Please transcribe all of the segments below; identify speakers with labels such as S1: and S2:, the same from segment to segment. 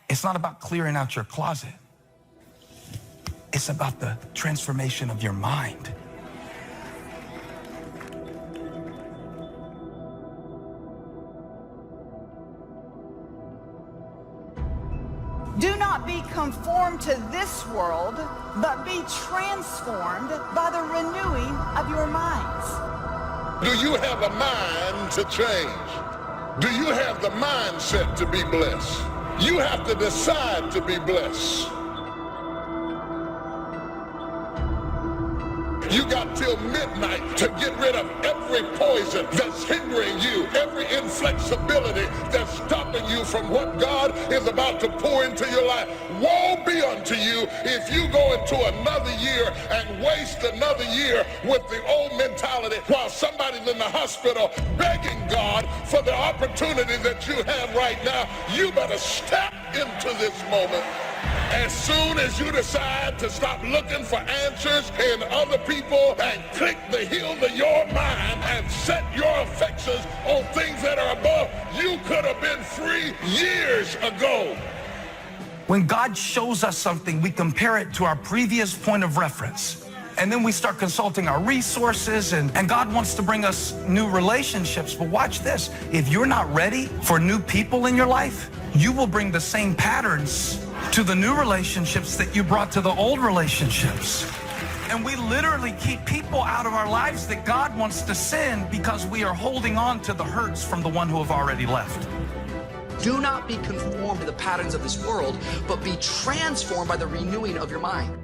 S1: It's not about clearing out your closet. It's about the transformation of your mind.
S2: Do not be conformed to this world, but be transformed by the renewing of your minds.
S3: Do you have a mind to change? Do you have the mindset to be blessed? You have to decide to be blessed. You got till midnight to get rid of every poison that's hindering you, every inflexibility that's stopping you from what God is about to pour into your life. Woe be unto you if you go into another year and waste another year with the old mentality while somebody's in the hospital begging God for the opportunity that you have right now. You better step into this moment. As soon as you decide to stop looking for answers in other people and click the heel to your mind and set your affections on things that are above, you could have been free years ago.
S1: When God shows us something, we compare it to our previous point of reference. And then we start consulting our resources, and God wants to bring us new relationships. But watch this. If you're not ready for new people in your life, you will bring the same patterns to the new relationships that you brought to the old relationships. And we literally keep people out of our lives that God wants to send because we are holding on to the hurts from the one who have already left.
S4: Do not be conformed to the patterns of this world, but be transformed by the renewing of your mind.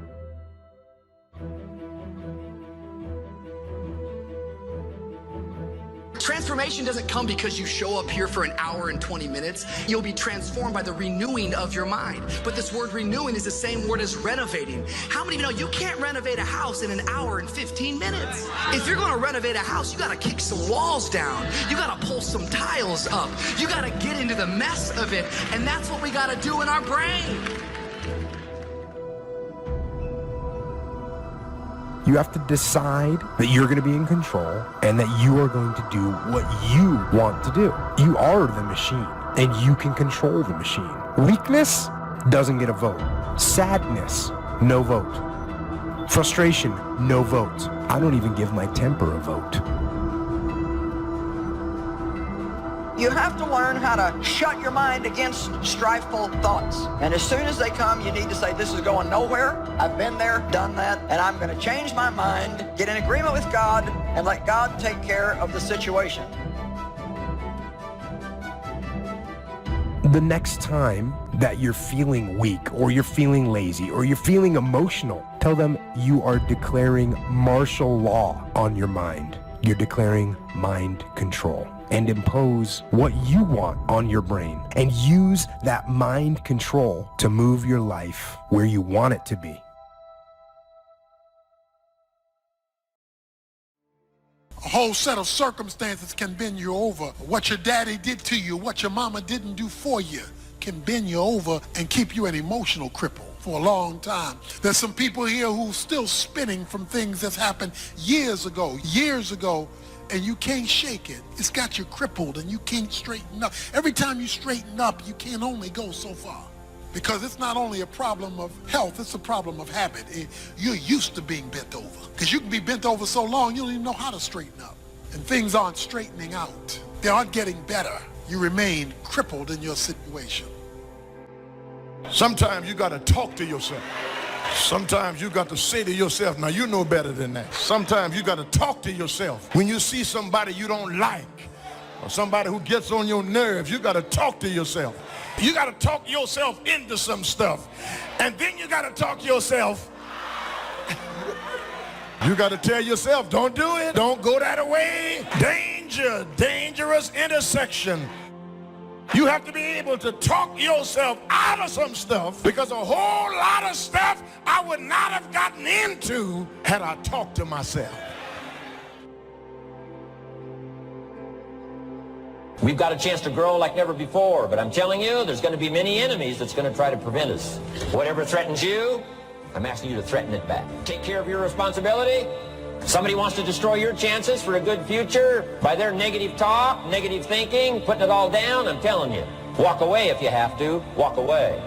S4: Transformation doesn't come because you show up here for an hour and 20 minutes. You'll be transformed by the renewing of your mind. But this word renewing is the same word as renovating. How many of you know you can't renovate a house in an hour and 15 minutes? If you're going to renovate a house, you got to kick some walls down. You got to pull some tiles up. You got to get into the mess of it. And that's what we got to do in our brain.
S5: You have to decide that you're going to be in control and that you are going to do what you want to do. You are the machine and you can control the machine. Weakness doesn't get a vote. Sadness, no vote. Frustration, no vote. I don't even give my temper a vote.
S2: You have to learn how to shut your mind against strifeful thoughts. And as soon as they come, you need to say, this is going nowhere. I've been there, done that, and I'm going to change my mind, get in agreement with God, and let God take care of the situation.
S5: The next time that you're feeling weak or you're feeling lazy or you're feeling emotional, tell them you are declaring martial law on your mind. You're declaring mind control. And impose what you want on your brain and use that mind control to move your life where you want it to be.
S6: A whole set of circumstances can bend you over. What your daddy did to you, what your mama didn't do for you, can bend you over and keep you an emotional cripple for a long time. There's some people here who's still spinning from things that's happened years ago, and you can't shake it. It's got you crippled and you can't straighten up. Every time you straighten up, you can only go so far. Because it's not only a problem of health, it's a problem of habit. You're used to being bent over. Because you can be bent over so long, you don't even know how to straighten up. And things aren't straightening out. They aren't getting better. You remain crippled in your situation.
S7: Sometimes you got to talk to yourself. Sometimes you got to say to yourself, now you know better than that. Sometimes you got to talk to yourself. When you see somebody you don't like, or somebody who gets on your nerves, you got to talk to yourself. You got to talk yourself into some stuff. And then you got to talk yourself. You got to tell yourself, don't do it. Don't go that way. Danger, dangerous intersection. You have to be able to talk yourself out of some stuff, because a whole lot of stuff I would not have gotten into had I talked to myself.
S8: We've got a chance to grow like never before, but I'm telling you, there's going to be many enemies that's going to try to prevent us. Whatever threatens you, I'm asking you to threaten it back. Take care of your responsibility. Somebody wants to destroy your chances for a good future by their negative talk, negative thinking, putting it all down. I'm telling you, walk away if you have to. Walk away.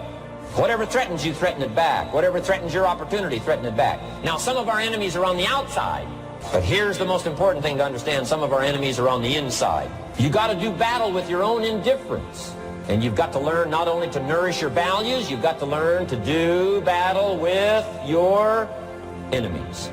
S8: Whatever threatens you, threaten it back. Whatever threatens your opportunity, threaten it back. Now, some of our enemies are on the outside, but here's the most important thing to understand. Some of our enemies are on the inside. You got to do battle with your own indifference. And you've got to learn not only to nourish your values, you've got to learn to do battle with your enemies.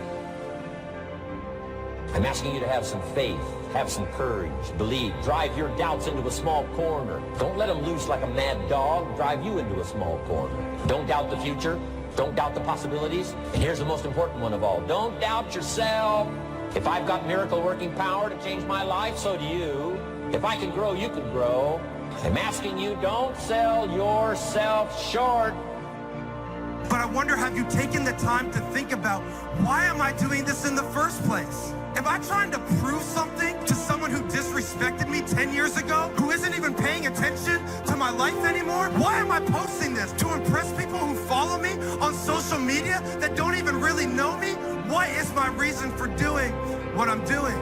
S8: I'm asking you to have some faith, have some courage, believe, drive your doubts into a small corner. Don't let them loose like a mad dog, drive you into a small corner. Don't doubt the future, don't doubt the possibilities. And here's the most important one of all, don't doubt yourself. If I've got miracle working power to change my life, so do you. If I can grow, you can grow. I'm asking you, don't sell yourself short.
S9: But I wonder, have you taken the time to think about, why am I doing this in the first place? Am I trying to prove something to someone who disrespected me 10 years ago, who isn't even paying attention to my life anymore? Why am I posting this? To impress people who follow me on social media that don't even really know me? What is my reason for doing what I'm doing?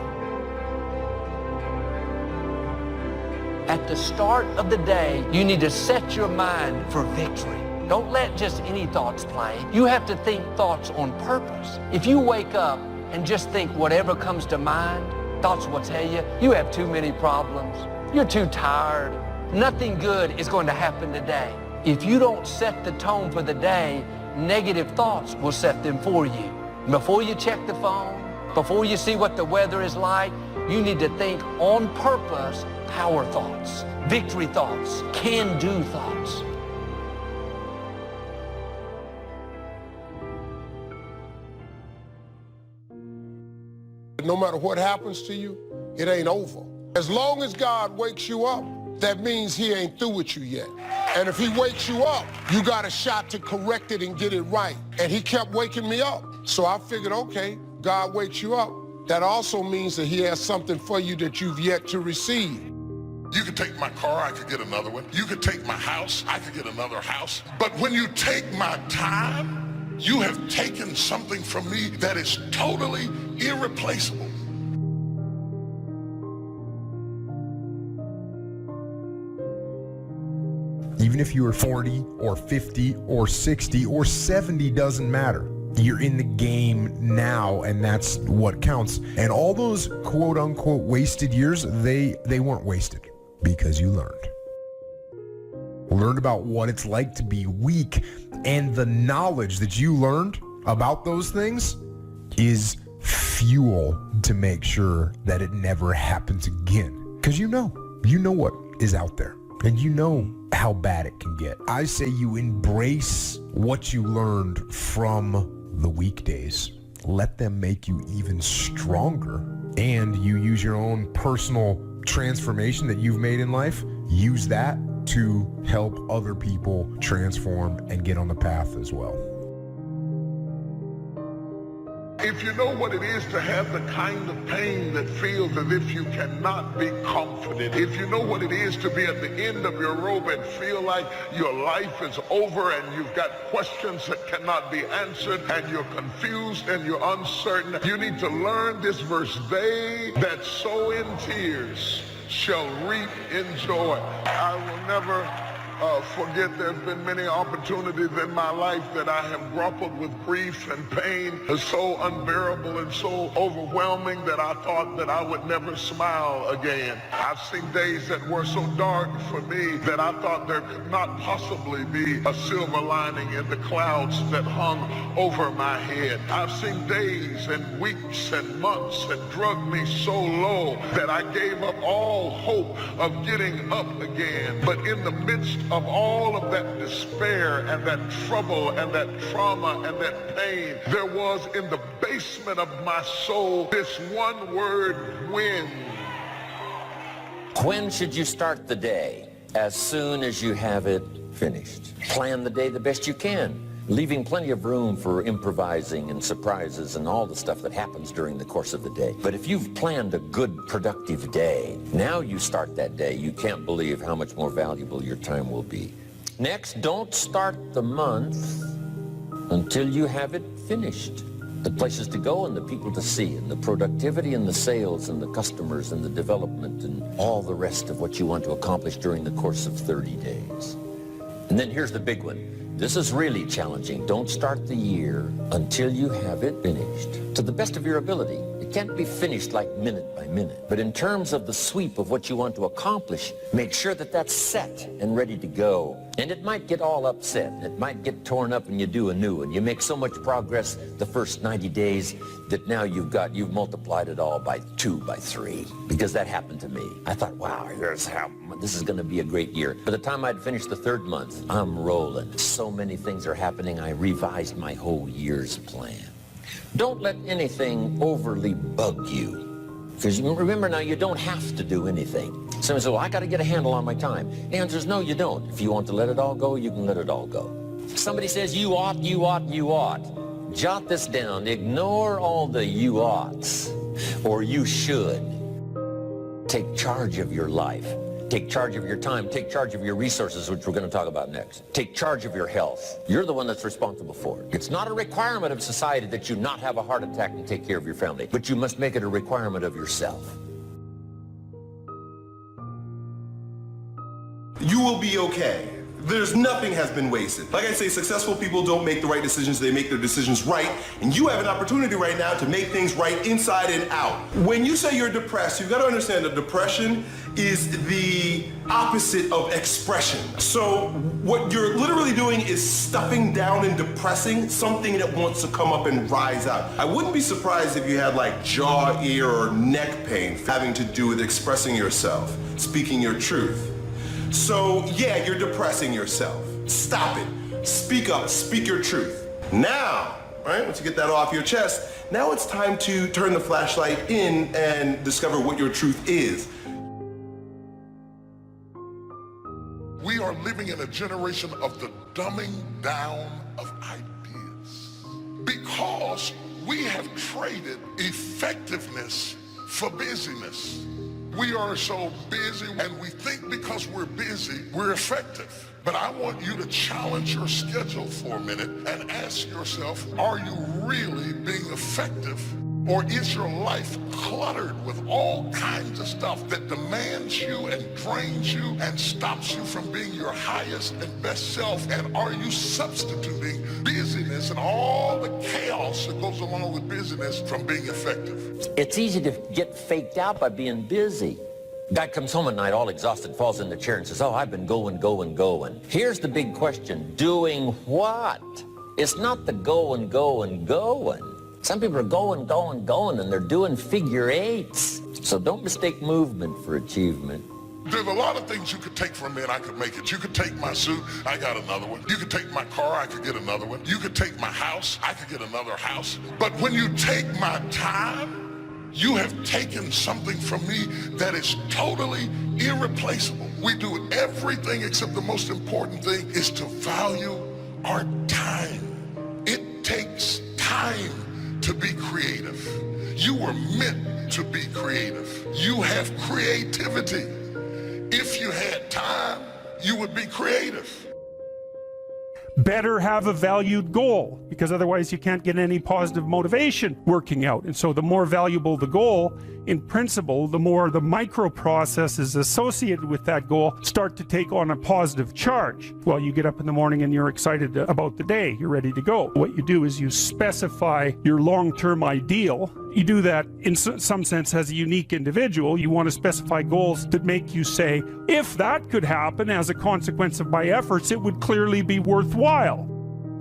S10: At the start of the day, you need to set your mind for victory. Don't let just any thoughts play. You have to think thoughts on purpose. If you wake up and just think whatever comes to mind, thoughts will tell you, you have too many problems. You're too tired. Nothing good is going to happen today. If you don't set the tone for the day, negative thoughts will set them for you. Before you check the phone, before you see what the weather is like, you need to think on purpose, power thoughts, victory thoughts, can-do thoughts.
S6: No matter what happens to you, it ain't over. As long as God wakes you up, that means he ain't through with you yet. And if he wakes you up, you got a shot to correct it and get it right. And he kept waking me up. So I figured, okay, God wakes you up. That also means that he has something for you that you've yet to receive.
S3: You could take my car, I could get another one. You could take my house, I could get another house. But when you take my time, you have taken something from me that is totally irreplaceable.
S5: Even if you are 40 or 50 or 60 or 70, doesn't matter. You're in the game now, and that's what counts. And all those quote-unquote wasted years, they weren't wasted because you learned. Learned about what it's like to be weak, and the knowledge that you learned about those things is fuel to make sure that it never happens again. Because you know what is out there, and you know how bad it can get. I say you embrace what you learned from the weekdays. Let them make you even stronger. And you use your own personal transformation that you've made in life. Use that to help other people transform and get on the path as well.
S3: If you know what it is to have the kind of pain that feels as if you cannot be comforted, if you know what it is to be at the end of your rope and feel like your life is over and you've got questions that cannot be answered and you're confused and you're uncertain, you need to learn this verse. They that sow in tears shall reap in joy. I will never forget there's been many opportunities in my life that I have grappled with grief and pain so unbearable and so overwhelming that I thought that I would never smile again. I've seen days that were so dark for me that I thought there could not possibly be a silver lining in the clouds that hung over my head. I've seen days and weeks and months that drugged me so low that I gave up all hope of getting up again. But in the midst of all of that despair and that trouble and that trauma and that pain, there was in the basement of my soul this one word, when.
S8: When should you start the day? As soon as you have it finished. Plan the day the best you can, leaving plenty of room for improvising and surprises and all the stuff that happens during the course of the day. But if you've planned a good, productive day, now you start that day, you can't believe how much more valuable your time will be. Next, don't start the month until you have it finished. The places to go and the people to see and the productivity and the sales and the customers and the development and all the rest of what you want to accomplish during the course of 30 days. And then here's the big one. This is really challenging. Don't start the year until you have it finished to the best of your ability. It can't be finished like minute by minute. But in terms of the sweep of what you want to accomplish, make sure that that's set and ready to go. And it might get all upset. It might get torn up and you do a new one. You make so much progress the first 90 days that now you've multiplied it all by 2, by 3. Because that happened to me. I thought, wow, this is going to be a great year. By the time I'd finished the 3rd month, I'm rolling. So many things are happening. I revised my whole year's plan. Don't let anything overly bug you. Because remember now, you don't have to do anything. Someone says, well, I got to get a handle on my time. The answer is no, you don't. If you want to let it all go, you can let it all go. Somebody says, you ought, you ought, you ought. Jot this down. Ignore all the you oughts or you should. Take charge of your life. Take charge of your time. Take charge of your resources, which we're going to talk about next. Take charge of your health. You're the one that's responsible for it. It's not a requirement of society that you not have a heart attack and take care of your family, but you must make it a requirement of yourself.
S11: You will be okay. Nothing has been wasted. Like I say, successful people don't make the right decisions, they make their decisions right. And you have an opportunity right now to make things right inside and out. When you say you're depressed, you've got to understand that depression is the opposite of expression. So what you're literally doing is stuffing down and depressing something that wants to come up and rise out. I wouldn't be surprised if you had like jaw, ear, or neck pain having to do with expressing yourself, speaking your truth. So yeah, you're depressing yourself. Stop it. Speak up, speak your truth. Now, right, once you get that off your chest, now it's time to turn the flashlight in and discover what your truth is.
S3: We are living in a generation of the dumbing down of ideas because we have traded effectiveness for busyness. We are so busy and we think because we're busy, we're effective. But I want you to challenge your schedule for a minute and ask yourself, are you really being effective? Or is your life cluttered with all kinds of stuff that demands you and drains you and stops you from being your highest and best self? And are you substituting busyness and all the chaos that goes along with busyness from being effective?
S8: It's easy to get faked out by being busy. Guy comes home at night all exhausted, falls in the chair and says, oh, I've been going. Here's the big question, doing what? It's not the going. Some people are going, and they're doing figure eights. So don't mistake movement for achievement.
S3: There's a lot of things you could take from me and I could make it. You could take my suit, I got another one. You could take my car, I could get another one. You could take my house, I could get another house. But when you take my time, you have taken something from me that is totally irreplaceable. We do everything except the most important thing is to value our time. It takes time to be creative. You were meant to be creative. You have creativity. If you had time, you would be creative.
S12: Better have a valued goal, because otherwise you can't get any positive motivation working out. And so the more valuable the goal, in principle, the more the microprocesses associated with that goal start to take on a positive charge. Well, you get up in the morning and you're excited about the day, you're ready to go. What you do is you specify your long-term ideal. You do that in some sense as a unique individual. You want to specify goals that make you say, if that could happen as a consequence of my efforts, it would clearly be worthwhile.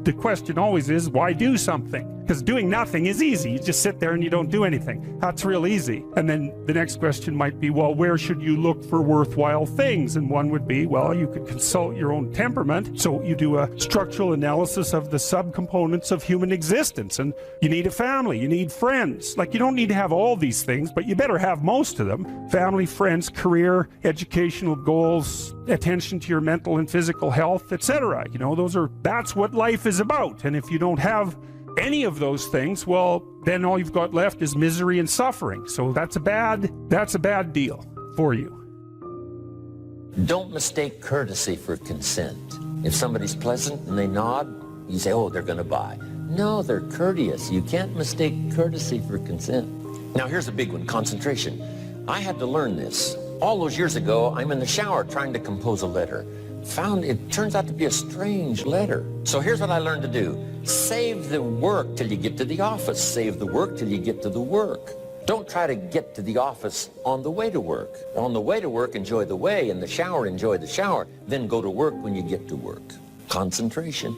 S12: The question always is, why do something? Because doing nothing is easy. You just sit there and you don't do anything. That's real easy. And then the next question might be, well, where should you look for worthwhile things? And one would be, well, you could consult your own temperament. So you do a structural analysis of the subcomponents of human existence. And you need a family, you need friends. Like, you don't need to have all these things, but you better have most of them. Family, friends, career, educational goals, attention to your mental and physical health, etc. You know, that's what life is about. And if you don't have any of those things, well, then all you've got left is misery and suffering. So that's a bad deal for you.
S8: Don't mistake courtesy for consent. If somebody's pleasant and they nod, you say, oh, they're going to buy. No, they're courteous. You can't mistake courtesy for consent. Now, here's a big one, concentration. I had to learn this. All those years ago, I'm in the shower trying to compose a letter. found it turns out to be a strange letter. So here's what I learned to do. Save the work till you get to the office. Save the work till you get to the work. Don't try to get to the office on the way to work. On the way to work, enjoy the way. In the shower, enjoy the shower. Then go to work when you get to work. Concentration.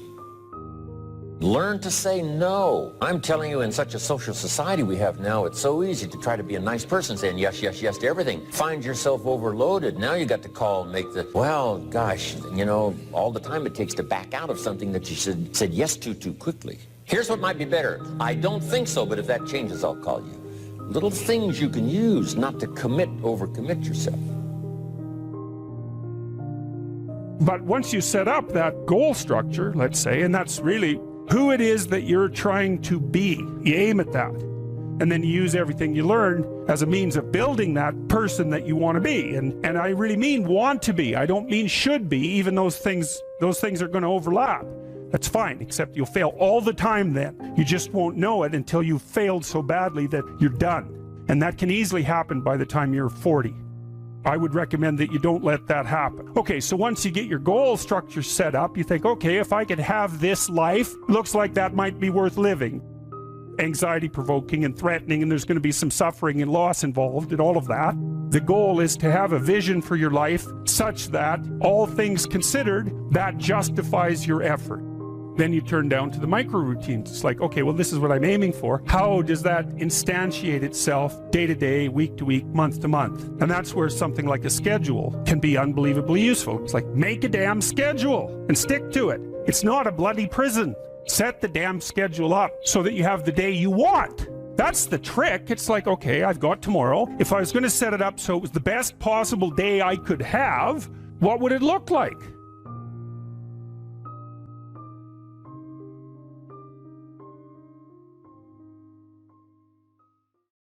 S8: Learn to say no. I'm telling you, in such a social society we have now, it's so easy to try to be a nice person, saying yes, yes, yes to everything. Find yourself overloaded. Now you got to call and make the, well, gosh, you know, all the time it takes to back out of something that you said yes to too quickly. Here's what might be better. I don't think so, but if that changes, I'll call you. Little things you can use not to overcommit yourself.
S12: But once you set up that goal structure, let's say, and that's really who it is that you're trying to be, you aim at that. And then you use everything you learned as a means of building that person that you want to be. And I really mean want to be. I don't mean should be, even those things are going to overlap. That's fine, except you'll fail all the time then. You just won't know it until you've failed so badly that you're done. And that can easily happen by the time you're 40. I would recommend that you don't let that happen. Okay, so once you get your goal structure set up, you think, okay, if I could have this life, looks like that might be worth living. Anxiety provoking and threatening, and there's going to be some suffering and loss involved and all of that. The goal is to have a vision for your life such that, all things considered, that justifies your effort. Then you turn down to the micro routines. It's like, okay, well, this is what I'm aiming for. How does that instantiate itself day to day, week to week, month to month? And that's where something like a schedule can be unbelievably useful. It's like, make a damn schedule and stick to it. It's not a bloody prison. Set the damn schedule up so that you have the day you want. That's the trick. It's like, okay, I've got tomorrow. If I was going to set it up so it was the best possible day I could have, what would it look like?